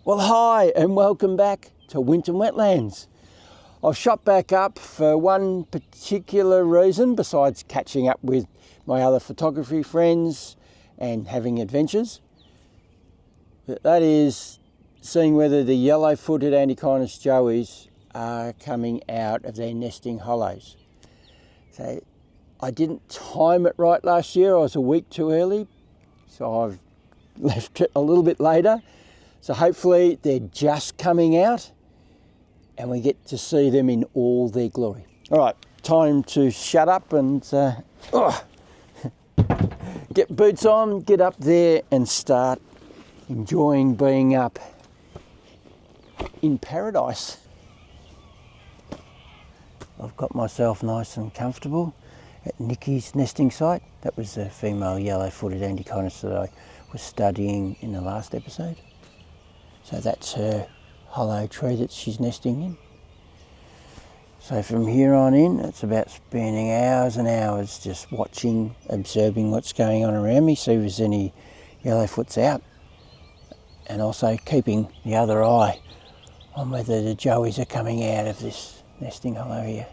Well, hi and welcome back to Winton Wetlands. I've shot back up for one particular reason besides catching up with my other photography friends and having adventures. That is seeing whether the yellow-footed Antechinus joeys are coming out of their nesting hollows. So I didn't time it right last year. I was a week too early, so I've left it a little bit later. So hopefully they're just coming out and we get to see them in all their glory. All right, time to shut up and get boots on, get up there and start enjoying being up in paradise. I've got myself nice and comfortable at Nikki's nesting site. That was the female yellow-footed Antechinus that I was studying in the last episode. So that's her hollow tree that she's nesting in. So from here on in, it's about spending hours and hours just watching, observing what's going on around me, see if there's any yellowfoots out, and also keeping the other eye on whether the joeys are coming out of this nesting hollow here.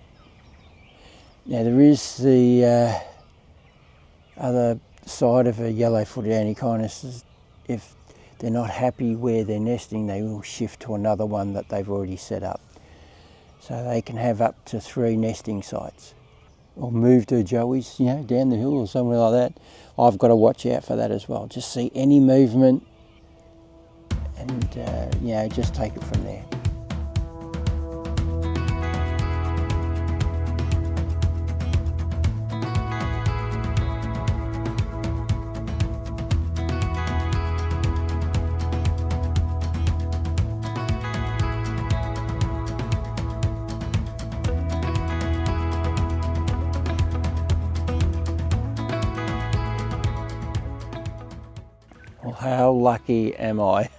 Now there is the other side of a yellow-footed Antechinus. If they're not happy where they're nesting, they will shift to another one that they've already set up. So they can have up to 3 nesting sites. Or move their joeys, you know, down the hill or somewhere like that. I've got to watch out for that as well. Just see any movement and, you know, just take it from there. Well, how lucky am I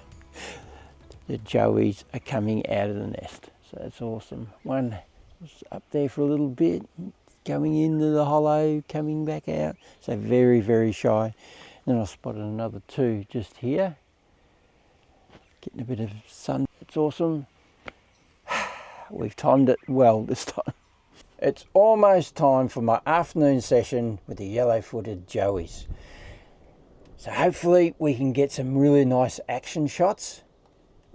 the joeys are coming out of the nest. So that's awesome. One was up there for a little bit, going into the hollow, coming back out. So very, very shy. Then I spotted another 2 just here. Getting a bit of sun. It's awesome. We've timed it well this time. It's almost time for my afternoon session with the yellow-footed joeys. So hopefully we can get some really nice action shots,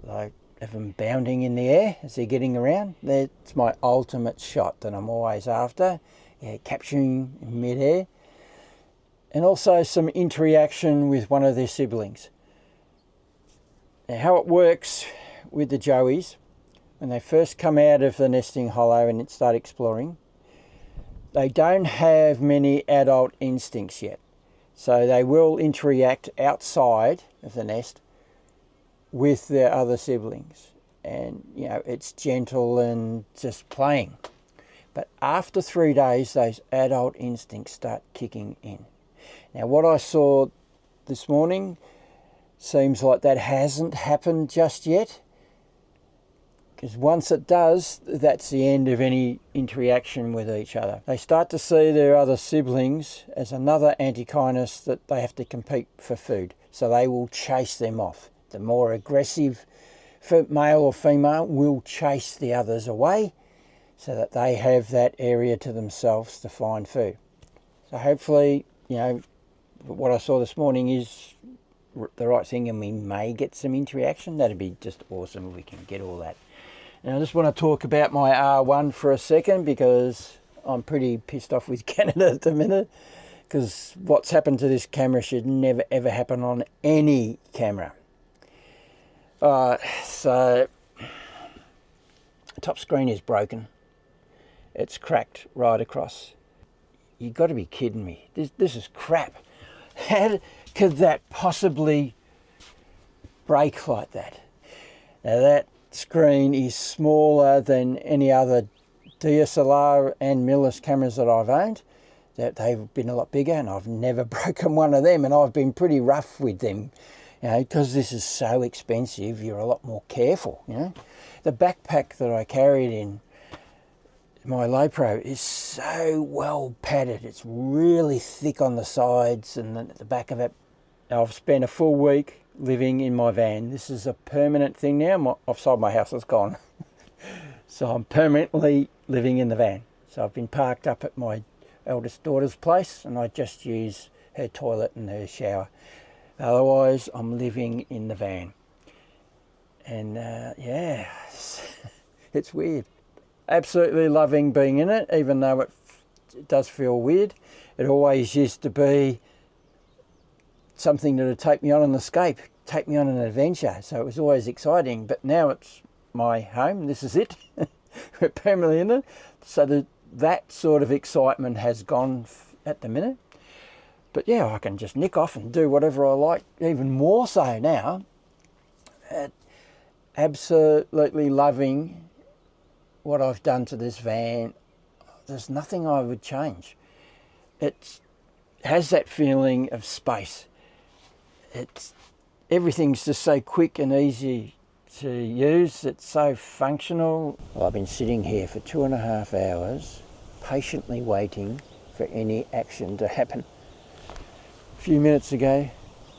like of them bounding in the air as they're getting around. That's my ultimate shot that I'm always after, capturing in mid-air. And also some interaction with one of their siblings. Now how it works with the joeys, when they first come out of the nesting hollow and start exploring, they don't have many adult instincts yet. So they will interact outside of the nest with their other siblings. And, you know, it's gentle and just playing. But after 3 days, those adult instincts start kicking in. Now, what I saw this morning seems like that hasn't happened just yet. Because once it does, that's the end of any interaction with each other. They start to see their other siblings as another Antechinus that they have to compete for food. So they will chase them off. The more aggressive male or female will chase the others away so that they have that area to themselves to find food. So hopefully, you know, what I saw this morning is the right thing and we may get some interaction. That'd be just awesome if we can get all that. Now I just want to talk about my R1 for a second because I'm pretty pissed off with Canada at the minute, because what's happened to this camera should never ever happen on any camera. So the top screen is broken. It's cracked right across. You've got to be kidding me. This is crap. How could that possibly break like that? Now that screen is smaller than any other DSLR and mirrorless cameras that I've owned. They've been a lot bigger and I've never broken one of them, and I've been pretty rough with them, you know, because this is so expensive. You're a lot more careful, you know. The backpack that I carried in my LowPro is so well padded. It's really thick on the sides and at the back of it. I've spent a full week living in my van. This is a permanent thing now. I've sold my house, it's gone. So I'm permanently living in the van. So I've been parked up at my eldest daughter's place and I just use her toilet and her shower. Otherwise, I'm living in the van. And yeah, it's weird. Absolutely loving being in it, even though it does feel weird. It always used to be something that would take me on an escape, take me on an adventure. So it was always exciting, but now it's my home. This is it. We're permanently in it. So that sort of excitement has gone at the minute. But yeah, I can just nick off and do whatever I like, even more so now. Absolutely loving what I've done to this van. There's nothing I would change. It has that feeling of space. Everything's just so quick and easy to use. It's so functional. Well, I've been sitting here for 2.5 hours, patiently waiting for any action to happen. A few minutes ago,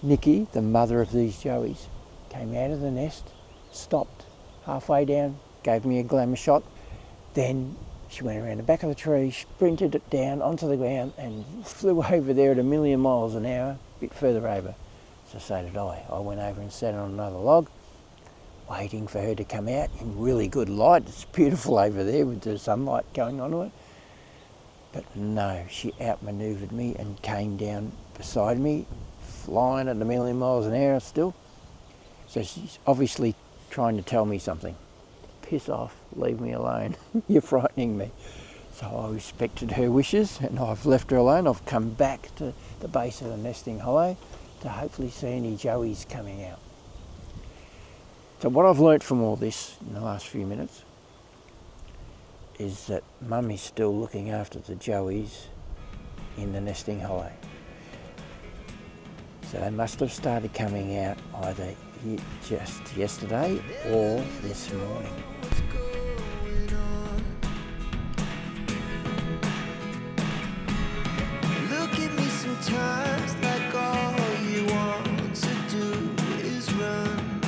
Nikki, the mother of these joeys, came out of the nest, stopped halfway down, gave me a glamour shot. Then she went around the back of the tree, sprinted it down onto the ground and flew over there at 1,000,000 miles an hour, a bit further over. So did I. I went over and sat on another log, waiting for her to come out in really good light. It's beautiful over there with the sunlight going onto it. But no, she outmanoeuvred me and came down beside me, flying at 1,000,000 miles an hour still. So she's obviously trying to tell me something. Piss off, leave me alone. You're frightening me. So I respected her wishes and I've left her alone. I've come back to the base of the nesting hollow to hopefully see any joeys coming out. So what I've learnt from all this in the last few minutes is that Mum is still looking after the joeys in the nesting hollow. So they must have started coming out either just yesterday or this morning. Look at me sometimes like all you want to do is run.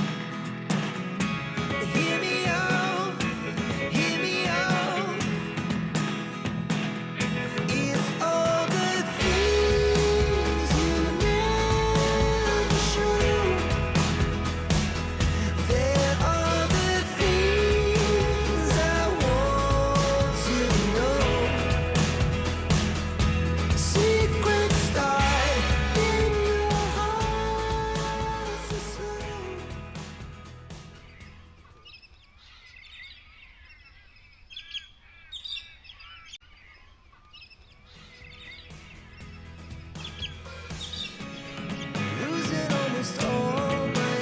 Hear me out, hear me out. If all the things you never show, there are the things I want to know. Secrets start in your heart so slow. Losing almost all my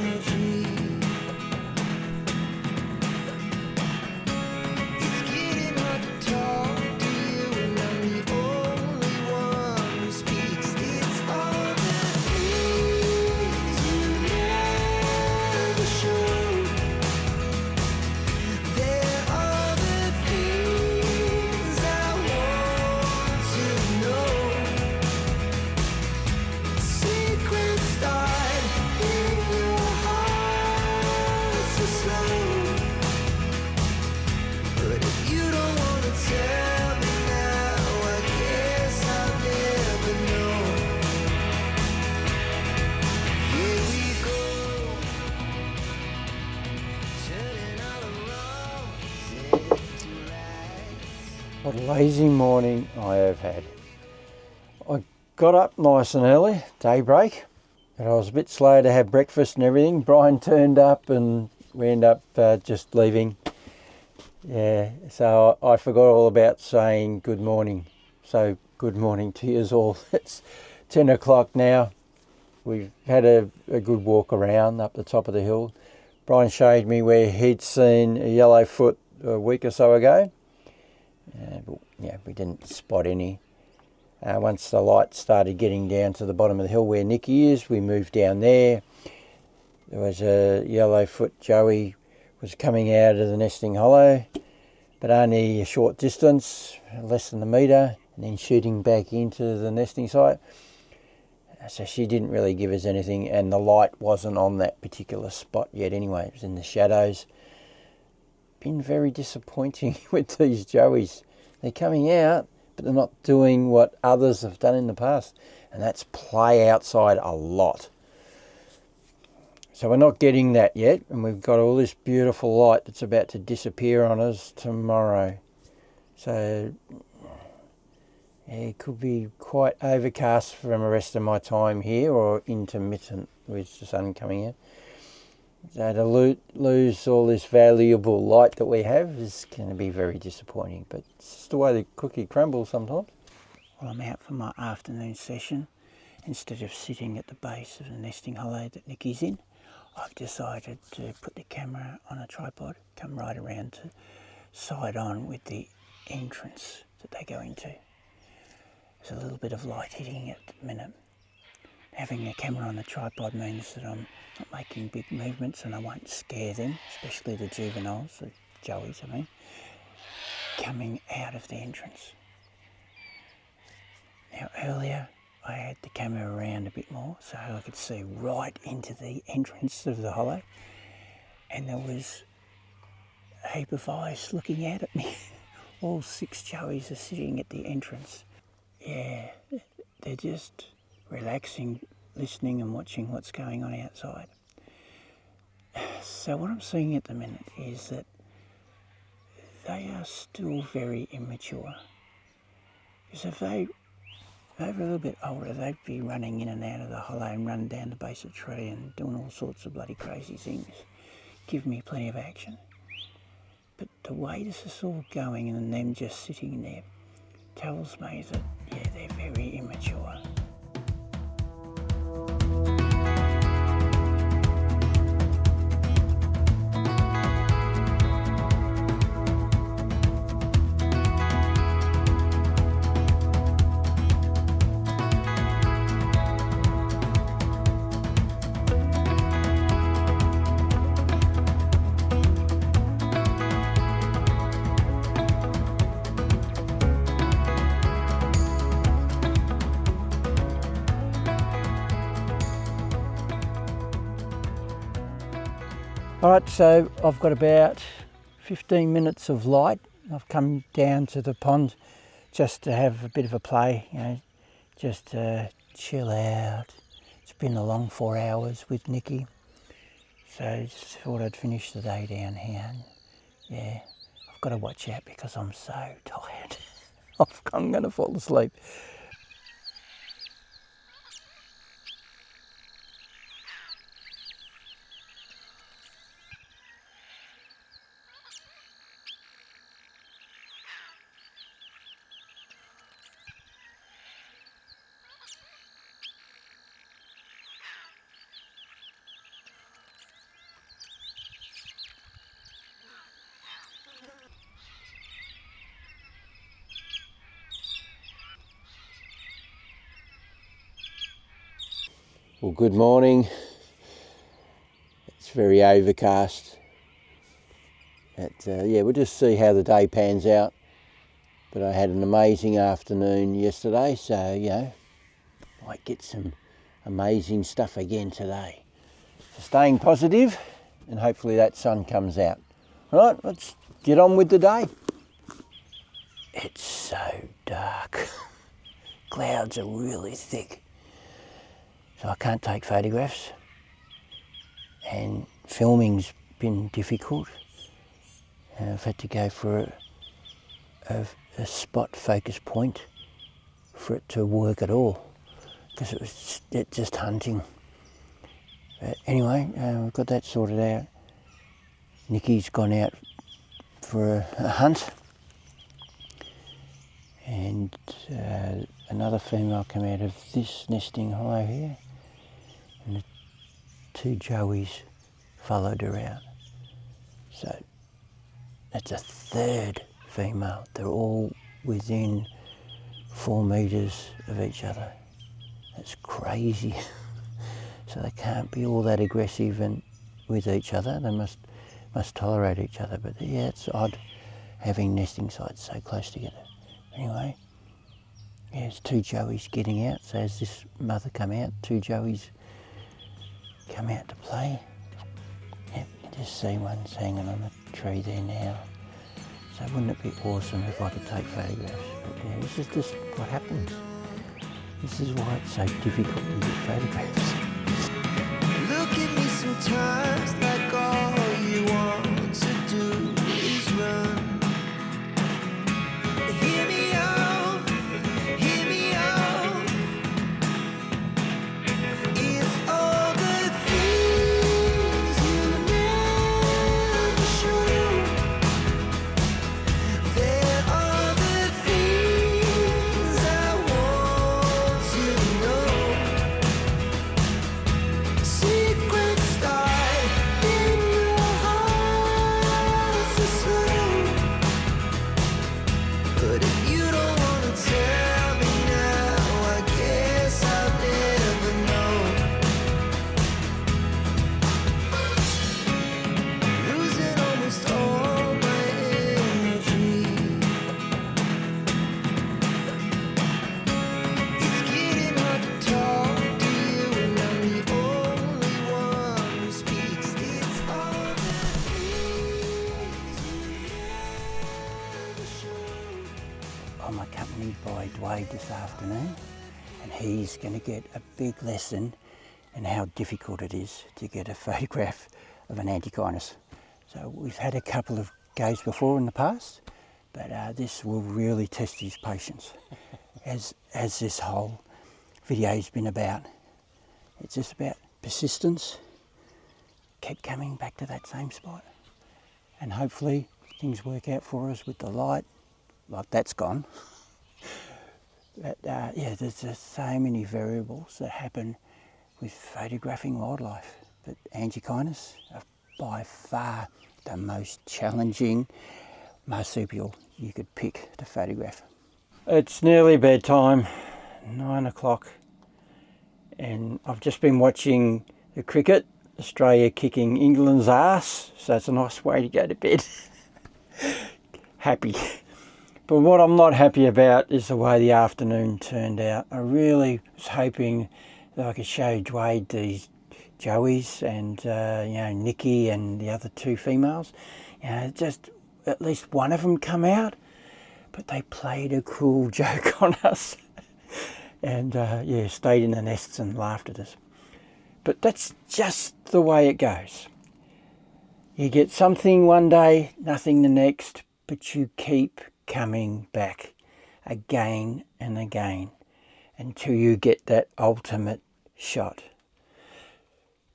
energy. It's getting hard to talk to you, and I'm the only one who speaks. It's all the things you never show. There are the things I want to know. Secrets start in your heart so slow. But if you don't want to tell me now, I guess I'll never know. Here we go, turning all the wrongs into rights. What a lazy morning I have had. I got up nice and early, daybreak, but I was a bit slow to have breakfast and everything. Brian turned up and we ended up just leaving. Yeah, so I forgot all about saying good morning. So good morning to you all. It's 10 o'clock now. We've had a good walk around up the top of the hill. Brian showed me where he'd seen a yellowfoot a week or so ago. But yeah, we didn't spot any. Once the light started getting down to the bottom of the hill where Nikki is, we moved down there. There was a yellowfoot joey was coming out of the nesting hollow, but only a short distance, less than a metre, and then shooting back into the nesting site. So she didn't really give us anything, and the light wasn't on that particular spot yet anyway. It was in the shadows. Been very disappointing with these joeys. They're coming out, but they're not doing what others have done in the past, and that's play outside a lot. So we're not getting that yet, and we've got all this beautiful light that's about to disappear on us tomorrow. So yeah, it could be quite overcast for the rest of my time here, or intermittent with the sun coming out. So to lose all this valuable light that we have is going to be very disappointing, but it's just the way the cookie crumbles sometimes. Well, I'm out for my afternoon session. Instead of sitting at the base of the nesting hollow that Nikki's in, I've decided to put the camera on a tripod, come right around to side on with the entrance that they go into. There's a little bit of light hitting it at the minute. Having a camera on the tripod means that I'm not making big movements and I won't scare them, especially the juveniles, the joeys I mean, coming out of the entrance. Now earlier I had the camera around a bit more so I could see right into the entrance of the hollow, and there was a heap of eyes looking out at me. All 6 joeys are sitting at the entrance. Yeah, they're just relaxing, listening and watching what's going on outside. So what I'm seeing at the minute is that they are still very immature. Because if they were a little bit older, they'd be running in and out of the hollow and run down the base of the tree and doing all sorts of bloody crazy things. Give me plenty of action. But the way this is all going and them just sitting there tells me that, yeah, they're very immature. Alright, so I've got about 15 minutes of light. I've come down to the pond just to have a bit of a play, you know, just chill out. It's been a long 4 hours with Nikki, so just thought I'd finish the day down here. And yeah, I've got to watch out because I'm so tired. I'm going to fall asleep. Well, good morning. It's very overcast. Yeah, we'll just see how the day pans out. But I had an amazing afternoon yesterday, so, you know, might get some amazing stuff again today. So staying positive, and hopefully that sun comes out. All right, let's get on with the day. It's so dark. Clouds are really thick. So I can't take photographs, and filming's been difficult. I've had to go for a spot focus point for it to work at all, because it was just hunting. But anyway, we've got that sorted out. Nikki's gone out for a hunt, and another female came out of this nesting hollow here, and the 2 joeys followed her out. So that's a 3rd female. They're all within 4 metres of each other. That's crazy. So they can't be all that aggressive and with each other. They must tolerate each other. But yeah, it's odd having nesting sites so close together. Anyway, there's two joeys getting out. So as this mother come out, two joeys come out to play. Yep, you just see one's hanging on the tree there now. So wouldn't it be awesome if I could take photographs? But yeah, this is just what happens. This is why it's so difficult to get photographs. Look at me sometimes like all you want to do is run. Hear me out, hear me out. If all the things you never show, there are the things I want to know. Secrets start in your heart so slow. But if you don't wanna tell me now, I guess I'll never know. Losing almost all my energy. It's getting hard to talk to you, and I'm the only one who speaks. It's all the things you never show. I'm accompanied by Dwayne this afternoon, and he's going to get a big lesson in how difficult it is to get a photograph of an Antechinus. So we've had a couple of goes before in the past, but this will really test his patience, as this whole video's been about. It's just about persistence, keep coming back to that same spot, and hopefully things work out for us with the light. Like that's gone. But yeah, there's just so many variables that happen with photographing wildlife. But Antechinus are by far the most challenging marsupial you could pick to photograph. It's nearly bedtime, 9 o'clock, and I've just been watching the cricket, Australia kicking England's ass, so it's a nice way to go to bed. Happy. But what I'm not happy about is the way the afternoon turned out. I really was hoping that I could show Dwayne these joeys and you know, Nikki and the other two females. You know, just at least one of them come out, but they played a cruel joke on us, and yeah, stayed in the nests and laughed at us. But that's just the way it goes. You get something one day, nothing the next, but you keep coming back again and again until you get that ultimate shot.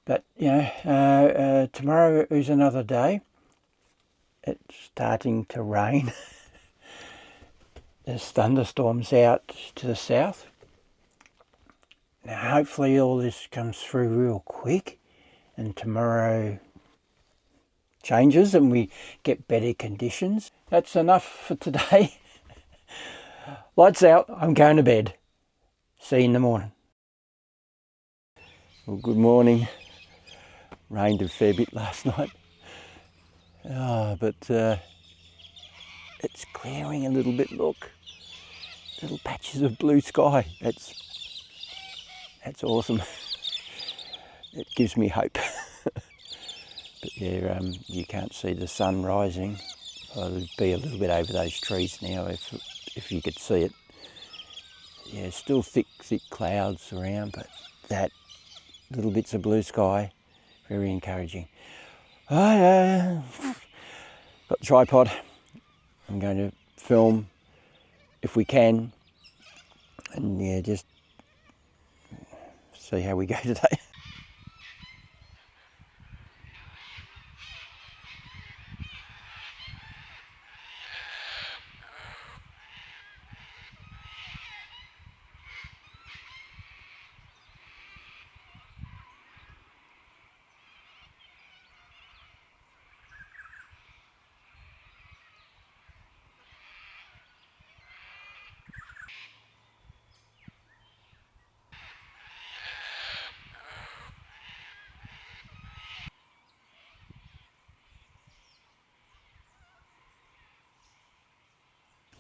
But you know, tomorrow is another day. It's starting to rain. There's thunderstorms out to the south. Now hopefully all this comes through real quick and tomorrow changes and we get better conditions. That's enough for today. Lights out, I'm going to bed. See you in the morning. Well, good morning. Rained a fair bit last night. But it's clearing a little bit, look. Little patches of blue sky. That's awesome. It gives me hope. But yeah, you can't see the sun rising. It'll be a little bit over those trees now if you could see it. Yeah, still thick clouds around, but that little bits of blue sky, very encouraging. Got the tripod. I'm going to film if we can, and yeah, just see how we go today.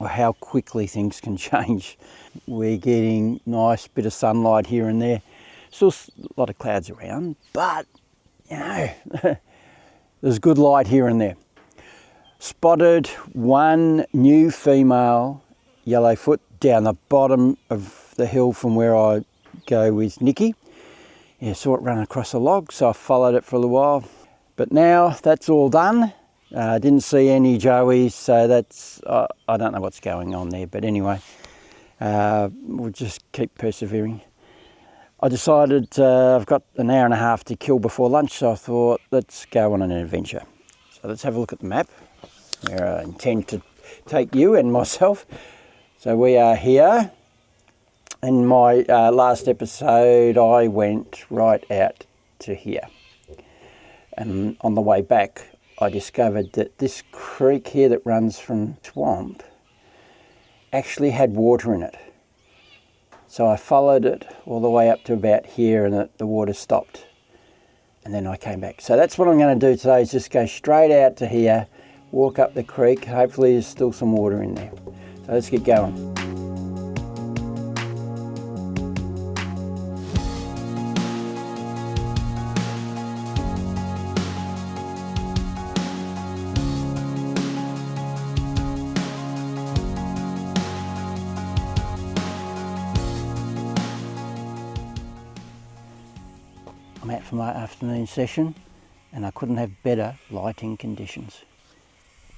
or how quickly things can change. We're getting nice bit of sunlight here and there. Still a lot of clouds around, but you know, there's good light here and there. Spotted one new female yellowfoot down the bottom of the hill from where I go with Nikki. Yeah, saw it run across a log, so I followed it for a little while. But now that's all done. Didn't see any joeys, so that's, I don't know what's going on there. But anyway, we'll just keep persevering. I decided I've got an hour and a half to kill before lunch, so I thought let's go on an adventure. So let's have a look at the map, where I intend to take you and myself. So we are here. In my last episode, I went right out to here. And on the way back, I discovered that this creek here that runs from swamp actually had water in it. So I followed it all the way up to about here, and the water stopped. And then I came back. So that's what I'm going to do today, is just go straight out to here, walk up the creek. Hopefully there's still some water in there. So let's get going. I'm out for my afternoon session, and I couldn't have better lighting conditions.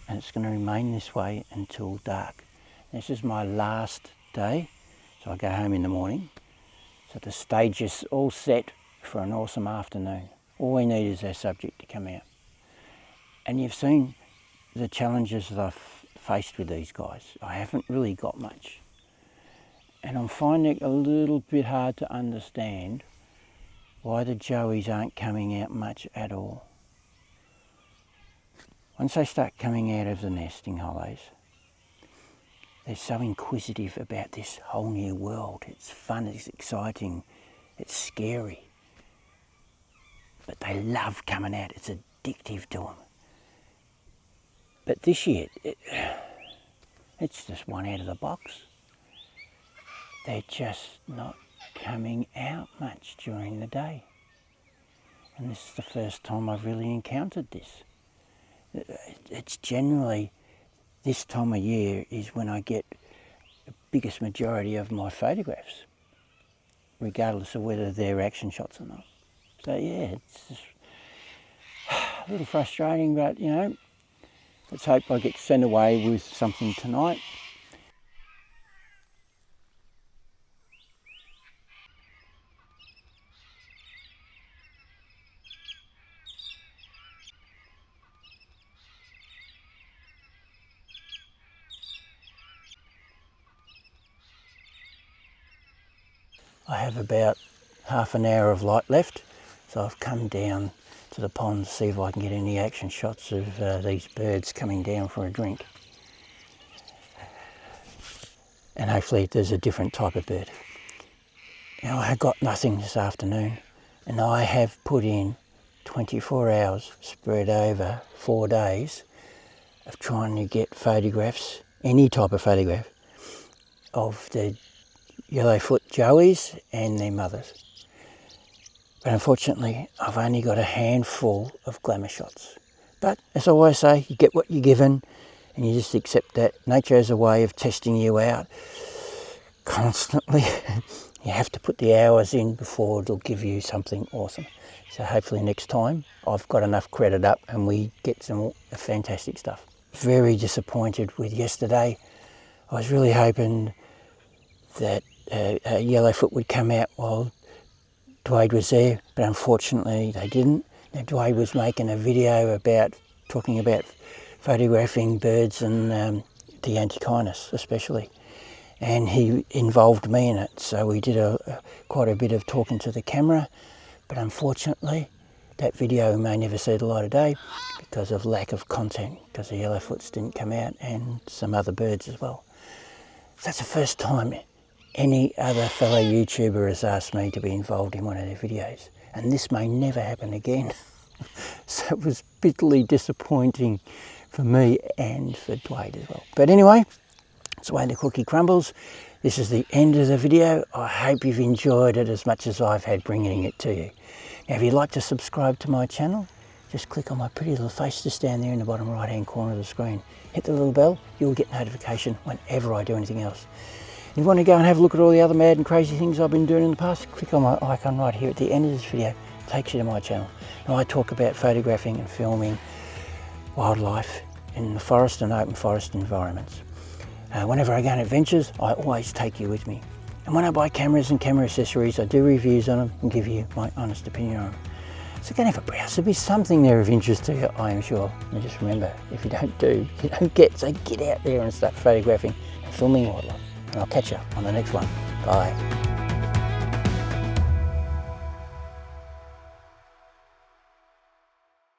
And it's going to remain this way until dark. This is my last day, so I go home in the morning. So the stage is all set for an awesome afternoon. All we need is our subject to come out. And you've seen the challenges that I've faced with these guys. I haven't really got much. And I'm finding it a little bit hard to understand why the joeys aren't coming out much at all. Once they start coming out of the nesting hollows, they're so inquisitive about this whole new world. It's fun, it's exciting, it's scary. But they love coming out, it's addictive to them. But this year, it's just one out of the box. They're just not coming out much during the day. And this is the first time I've really encountered this. It's generally, this time of year is when I get the biggest majority of my photographs, regardless of whether they're action shots or not. So yeah, it's just a little frustrating, but you know, let's hope I get sent away with something tonight. I have about half an hour of light left, so I've come down to the pond to see if I can get any action shots of these birds coming down for a drink. And hopefully there's a different type of bird. Now, I got nothing this afternoon, and I have put in 24 hours spread over 4 days of trying to get photographs, any type of photograph, of the yellowfoot joeys and their mothers. But unfortunately, I've only got a handful of glamour shots. But as I always say, you get what you're given, and you just accept that. Nature has a way of testing you out constantly. You have to put the hours in before it'll give you something awesome. So hopefully next time I've got enough credit up and we get some fantastic stuff. Very disappointed with yesterday. I was really hoping that a yellowfoot would come out while Dwayne was there, but unfortunately they didn't. Now, Dwayne was making a video about talking about photographing birds and the Antechinus especially, and he involved me in it, so we did quite a bit of talking to the camera. But unfortunately that video may never see the light of day because of lack of content, because the yellowfoots didn't come out and some other birds as well. So that's the first time any other fellow YouTuber has asked me to be involved in one of their videos, and this may never happen again. So it was bitterly disappointing for me and for Dwayne as well. But anyway, the way the cookie crumbles. This is the end of the video. I hope you've enjoyed it as much as I've had bringing it to you. Now, if you'd like to subscribe to my channel, just click on my pretty little face just down there in the bottom right hand corner of the screen. Hit the little bell, you'll get notification whenever I do anything else. If you want to go and have a look at all the other mad and crazy things I've been doing in the past, click on my icon right here at the end of this video. It takes you to my channel. And I talk about photographing and filming wildlife in the forest and open forest environments. Whenever I go on adventures, I always take you with me. And when I buy cameras and camera accessories, I do reviews on them and give you my honest opinion on them. So go and have a browse. There'll be something there of interest to you, I am sure. And just remember, if you don't do, you don't get. So get out there and start photographing and filming wildlife. And I'll catch you on the next one. Bye.